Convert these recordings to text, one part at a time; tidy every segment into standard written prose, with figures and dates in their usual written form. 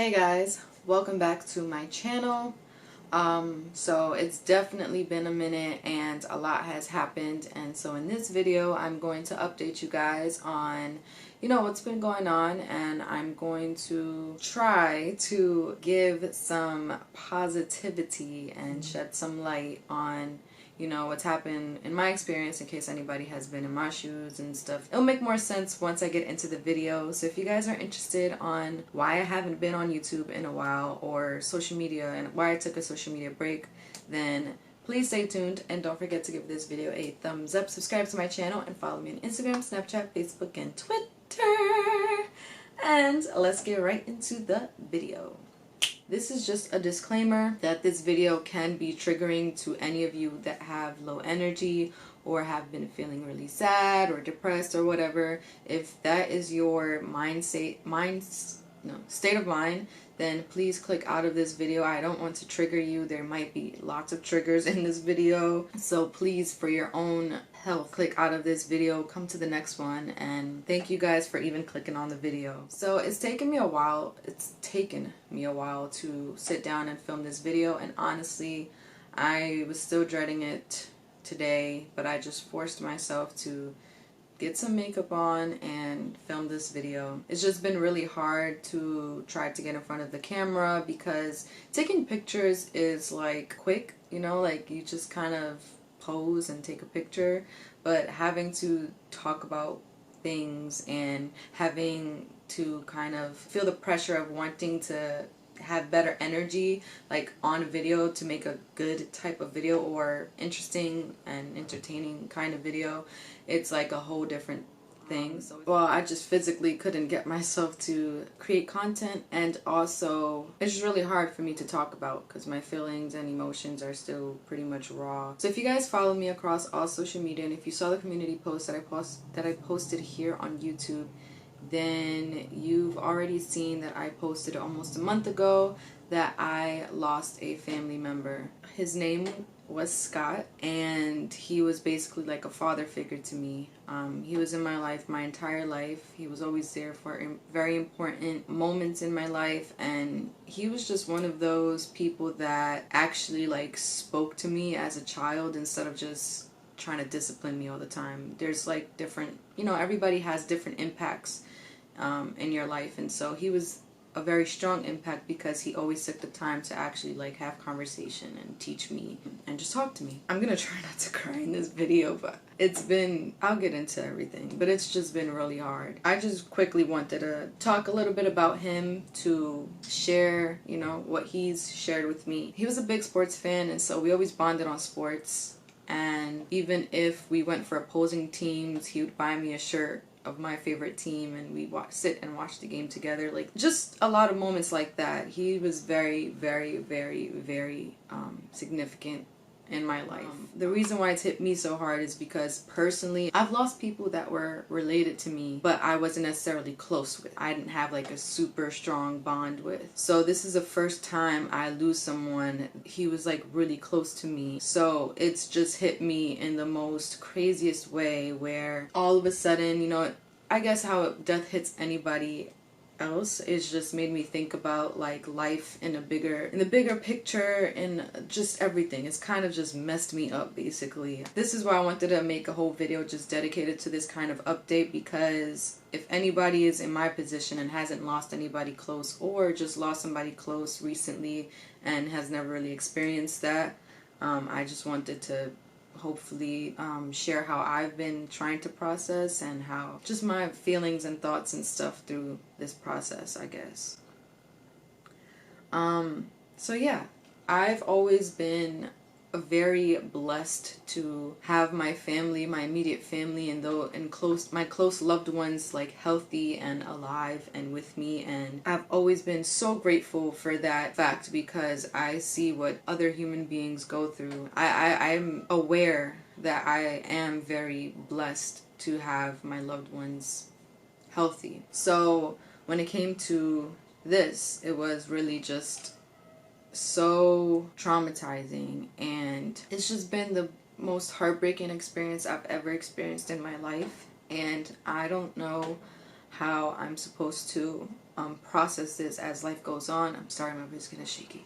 Hey guys, welcome back to my channel. So it's definitely been a minute and a lot has happened, and so in this video I'm going to update you guys on what's been going on, and I'm going to try to give some positivity and shed some light on what's happened in my experience, in case anybody has been in my shoes and stuff. It'll make more sense once I get into the video. So if you guys are interested on why I haven't been on YouTube in a while, or social media, and why I took a social media break, then please stay tuned and don't forget to give this video a thumbs up, subscribe to my channel, and follow me on Instagram, Snapchat, Facebook, and Twitter. And let's get right into the video. This is just a disclaimer that this video can be triggering to any of you that have low energy or have been feeling really sad or depressed or whatever. If that is your state of mind, then please click out of this video. I don't want to trigger you. There might be lots of triggers in this video, so please, for your own health, click out of this video, come to the next one, and thank you guys for even clicking on the video. So it's taken me a while to sit down and film this video, and honestly I was still dreading it today, but I just forced myself to get some makeup on and film this video. It's just been really hard to try to get in front of the camera because taking pictures is like quick, like you just kind of pose and take a picture, but having to talk about things and having to kind of feel the pressure of wanting to have better energy like on a video to make a good type of video or interesting and entertaining kind of video, it's like a whole different thing. So, well, I just physically couldn't get myself to create content, and also it's just really hard for me to talk about because my feelings and emotions are still pretty much raw. So if you guys follow me across all social media, and if you saw the community post that I posted here on YouTube, then you've already seen that I posted almost a month ago that I lost a family member. His name was Scott, and he was basically like a father figure to me. He was in my life my entire life. He was always there for very important moments in my life, and he was just one of those people that actually like spoke to me as a child instead of just trying to discipline me all the time. There's like different, everybody has different impacts in your life, and so he was a very strong impact because he always took the time to actually like have conversation and teach me and just talk to me. I'm gonna try not to cry in this video, but I'll get into everything, but it's just been really hard. I just quickly wanted to talk a little bit about him, to share, what he's shared with me. He was a big sports fan, and so we always bonded on sports, and even if we went for opposing teams, he would buy me a shirt of my favorite team, and we sit and watch the game together. Like, just a lot of moments like that. He was very, very, very, very significant in my life. The reason why it's hit me so hard is because personally I've lost people that were related to me, but I wasn't necessarily close with. I didn't have like a super strong bond with. So this is the first time I lose someone. He was like really close to me, so it's just hit me in the most craziest way, where all of a sudden, I guess how death hits anybody else, it's just made me think about like life in the bigger picture, and just everything. It's kind of just messed me up basically. This is why I wanted to make a whole video just dedicated to this kind of update, because if anybody is in my position and hasn't lost anybody close, or just lost somebody close recently and has never really experienced that, I just wanted to hopefully share how I've been trying to process, and how just my feelings and thoughts and stuff through this process, I guess. So yeah, I've always been very blessed to have my family, my immediate family, and my close loved ones like healthy and alive and with me, and I've always been so grateful for that fact, because I see what other human beings go through. I'm aware that I am very blessed to have my loved ones healthy. So when it came to this, it was really just so traumatizing, and it's just been the most heartbreaking experience I've ever experienced in my life, and I don't know how I'm supposed to process this as life goes on. I'm sorry, my voice is getting shaky.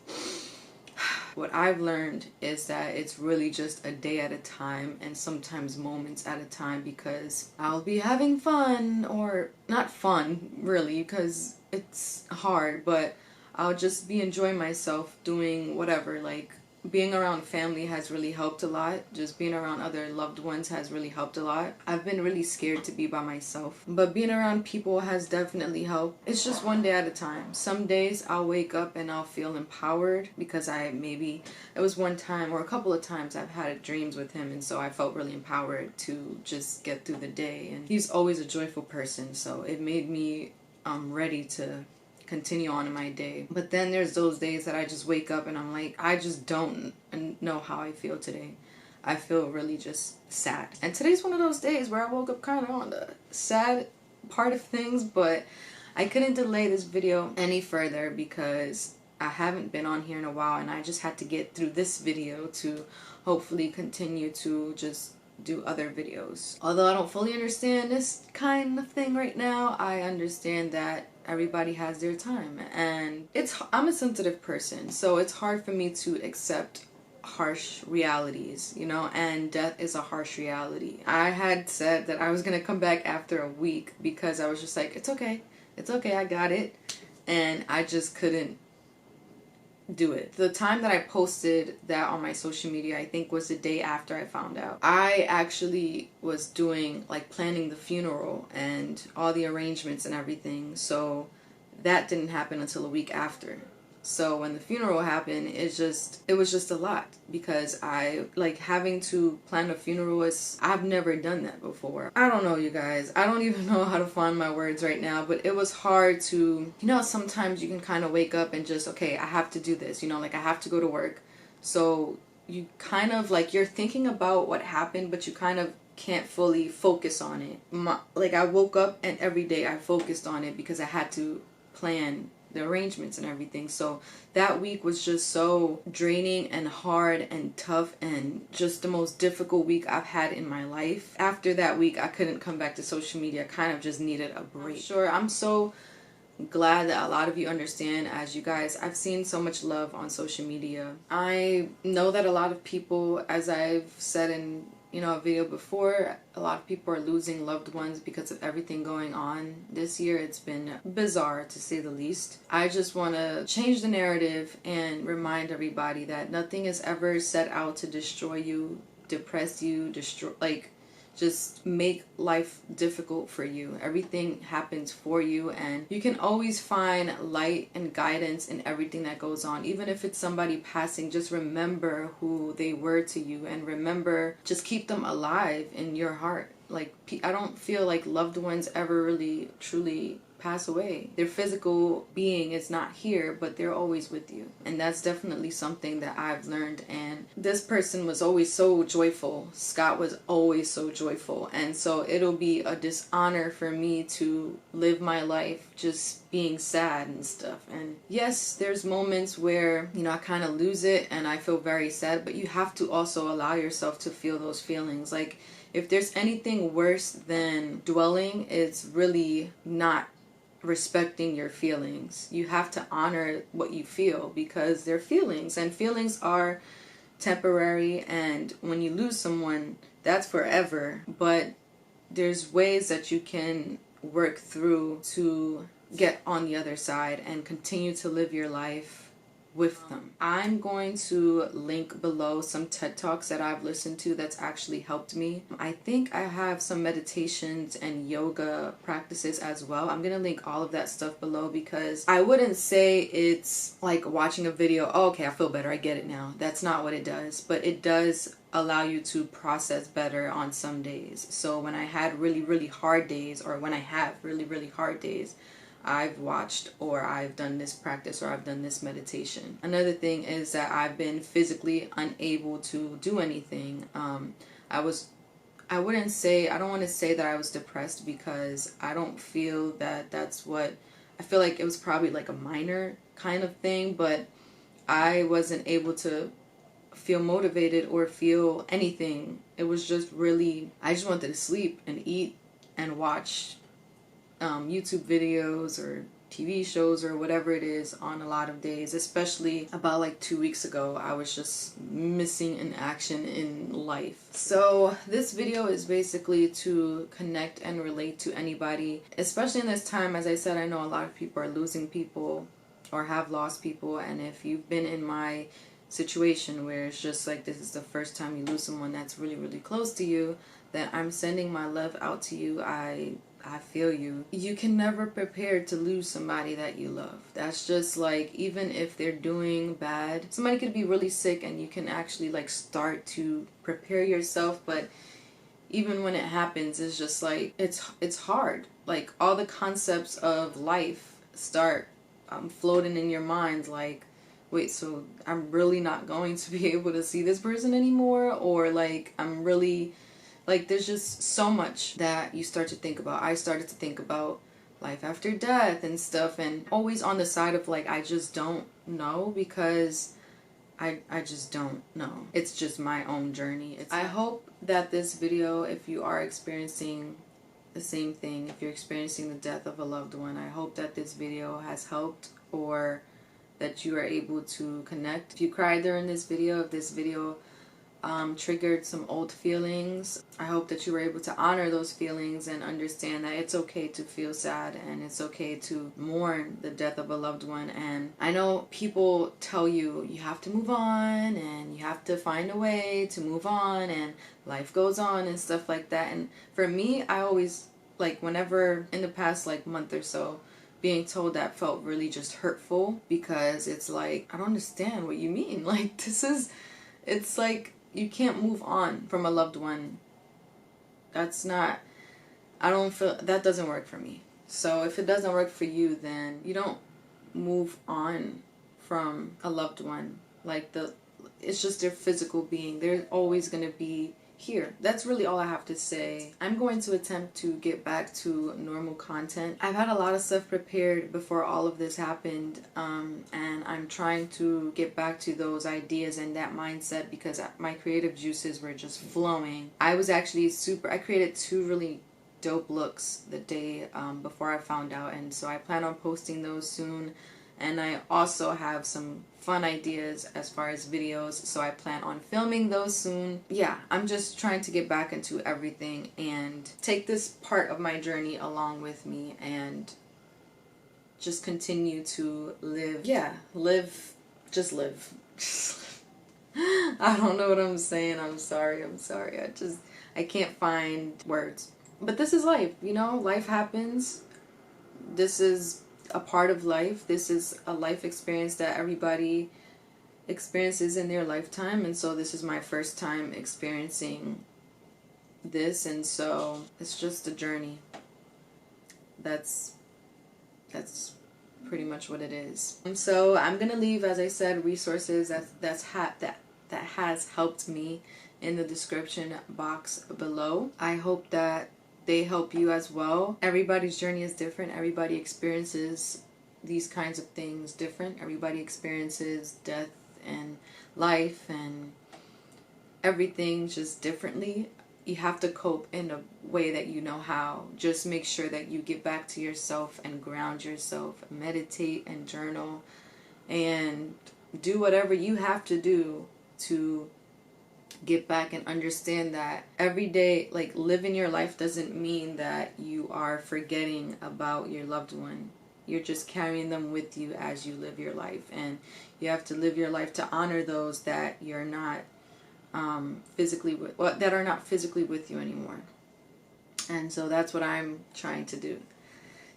What I've learned is that it's really just a day at a time, and sometimes moments at a time, because I'll be having fun, or not fun really because it's hard, but I'll just be enjoying myself doing whatever. Like, being around family has really helped a lot. Just being around other loved ones has really helped a lot. I've been really scared to be by myself, but being around people has definitely helped. It's just one day at a time. Some days I'll wake up and I'll feel empowered because it was one time or a couple of times I've had dreams with him, and so I felt really empowered to just get through the day. And he's always a joyful person, so it made me ready to continue on in my day. But then there's those days that I just wake up and I'm like, I just don't know how I feel today. I feel really just sad. And today's one of those days where I woke up kind of on the sad part of things, but I couldn't delay this video any further because I haven't been on here in a while, and I just had to get through this video to hopefully continue to just do other videos. Although I don't fully understand this kind of thing right now, I understand that everybody has their time, and I'm a sensitive person, so it's hard for me to accept harsh realities, you know, and death is a harsh reality. I had said that I was gonna come back after a week because I was just like, it's okay, I got it, and I just couldn't do it. The time that I posted that on my social media, I think, was the day after I found out. I actually was doing, like, planning the funeral and all the arrangements and everything, so that didn't happen until a week after. So when the funeral happened, it was just a lot, because having to plan a funeral I've never done that before. I don't know, you guys. I don't even know how to find my words right now, but it was hard to, you know, sometimes you can kind of wake up and just, okay, I have to do this, you know, like I have to go to work. So you kind of, like, you're thinking about what happened, but you kind of can't fully focus on it. Like, I woke up and every day I focused on it because I had to plan the arrangements and everything. So that week was just so draining and hard and tough, and just the most difficult week I've had in my life. After that week, I couldn't come back to social media. I kind of just needed a break. I'm so glad that a lot of you understand. As you guys, I've seen so much love on social media. I know that a lot of people, as I've said in, you know, a video before, a lot of people are losing loved ones because of everything going on this year. It's been bizarre, to say the least. I just want to change the narrative and remind everybody that nothing is ever set out to destroy you, depress you, just make life difficult for you. Everything happens for you, and you can always find light and guidance in everything that goes on. Even if it's somebody passing, just remember who they were to you, and remember, just keep them alive in your heart. Like, I don't feel like loved ones ever really truly pass away. Their physical being is not here, but they're always with you. And that's definitely something that I've learned. And this person was always so joyful. Scott was always so joyful. And so it'll be a dishonor for me to live my life just being sad and stuff. And yes, there's moments where, you know, I kind of lose it and I feel very sad, but you have to also allow yourself to feel those feelings. Like, if there's anything worse than dwelling, it's really not respecting your feelings. You have to honor what you feel, because they're feelings, and feelings are temporary, and when you lose someone, that's forever. But there's ways that you can work through to get on the other side and continue to live your life with them. I'm going to link below some TED Talks that I've listened to that's actually helped me. I think I have some meditations and yoga practices as well. I'm gonna link all of that stuff below, because I wouldn't say it's like watching a video, oh, okay, I feel better, I get it now. That's not what it does, but it does allow you to process better on some days. So when I had really hard days, or when I have really hard days, I've watched, or I've done this practice, or I've done this meditation. Another thing is that I've been physically unable to do anything. I don't want to say that I was depressed, because I don't feel that that's what, I feel like it was probably like a minor kind of thing, but I wasn't able to feel motivated or feel anything. It was just really, I just wanted to sleep and eat and watch YouTube videos or TV shows or whatever it is on a lot of days, especially about like 2 weeks ago. I was just missing in action in life. So this video is basically to connect and relate to anybody, especially in this time. As I said, I know a lot of people are losing people or have lost people, and if you've been in my situation where it's just like this is the first time you lose someone that's really, really close to you, then I'm sending my love out to you. I feel you. You can never prepare to lose somebody that you love. That's just like, even if they're doing bad, somebody could be really sick and you can actually like start to prepare yourself, but even when it happens, it's just like, it's hard. Like all the concepts of life start floating in your mind, like, wait, so I'm really not going to be able to see this person anymore? Or like, I'm really, like, there's just so much that you start to think about. I started to think about life after death and stuff, and always on the side of like, I just don't know, because I just don't know. It's just my own journey. I hope that this video, if you are experiencing the same thing, if you're experiencing the death of a loved one, I hope that this video has helped, or that you are able to connect. If you cried during this video, if this video triggered some old feelings, I hope that you were able to honor those feelings and understand that it's okay to feel sad and it's okay to mourn the death of a loved one. And I know people tell you you have to move on and you have to find a way to move on and life goes on and stuff like that. And for me, I always, like, whenever in the past like month or so, being told that felt really just hurtful, because it's like, I don't understand what you mean. Like, it's like, you can't move on from a loved one. That's not, I don't feel, that doesn't work for me. So if it doesn't work for you, then you don't move on from a loved one. Like, it's just their physical being. They're always going to be here. That's really all I have to say. I'm going to attempt to get back to normal content. I've had a lot of stuff prepared before all of this happened, and I'm trying to get back to those ideas and that mindset, because my creative juices were just flowing. I was actually I created 2 really dope looks the day before I found out, and so I plan on posting those soon. And I also have some fun ideas as far as videos, so I plan on filming those soon. Yeah, I'm just trying to get back into everything and take this part of my journey along with me and just continue to live. Yeah, just live. I don't know what I'm saying. I'm sorry. I can't find words. But this is life, you know? Life happens. This is a part of life. This is a life experience that everybody experiences in their lifetime, and so this is my first time experiencing this, and so it's just a journey. That's pretty much what it is. And so I'm gonna leave, as I said, resources that has helped me in the description box below. I hope that they help you as well. Everybody's journey is different. Everybody experiences these kinds of things different. Everybody experiences death and life and everything just differently. You have to cope in a way that you know how. Just make sure that you get back to yourself and ground yourself. Meditate and journal and do whatever you have to do to get back and understand that every day, like, living your life doesn't mean that you are forgetting about your loved one. You're just carrying them with you as you live your life, and you have to live your life to honor those that you're not that are not physically with you anymore. And so that's what I'm trying to do.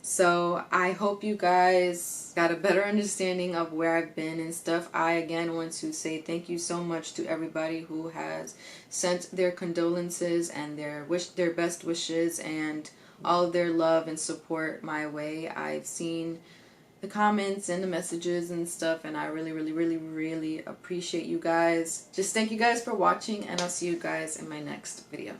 So I hope you guys got a better understanding of where I've been and stuff. I again want to say thank you so much to everybody who has sent their condolences and their best wishes and all of their love and support my way. I've seen the comments and the messages and stuff, and I really, really, really, really appreciate you guys. Just thank you guys for watching, and I'll see you guys in my next video.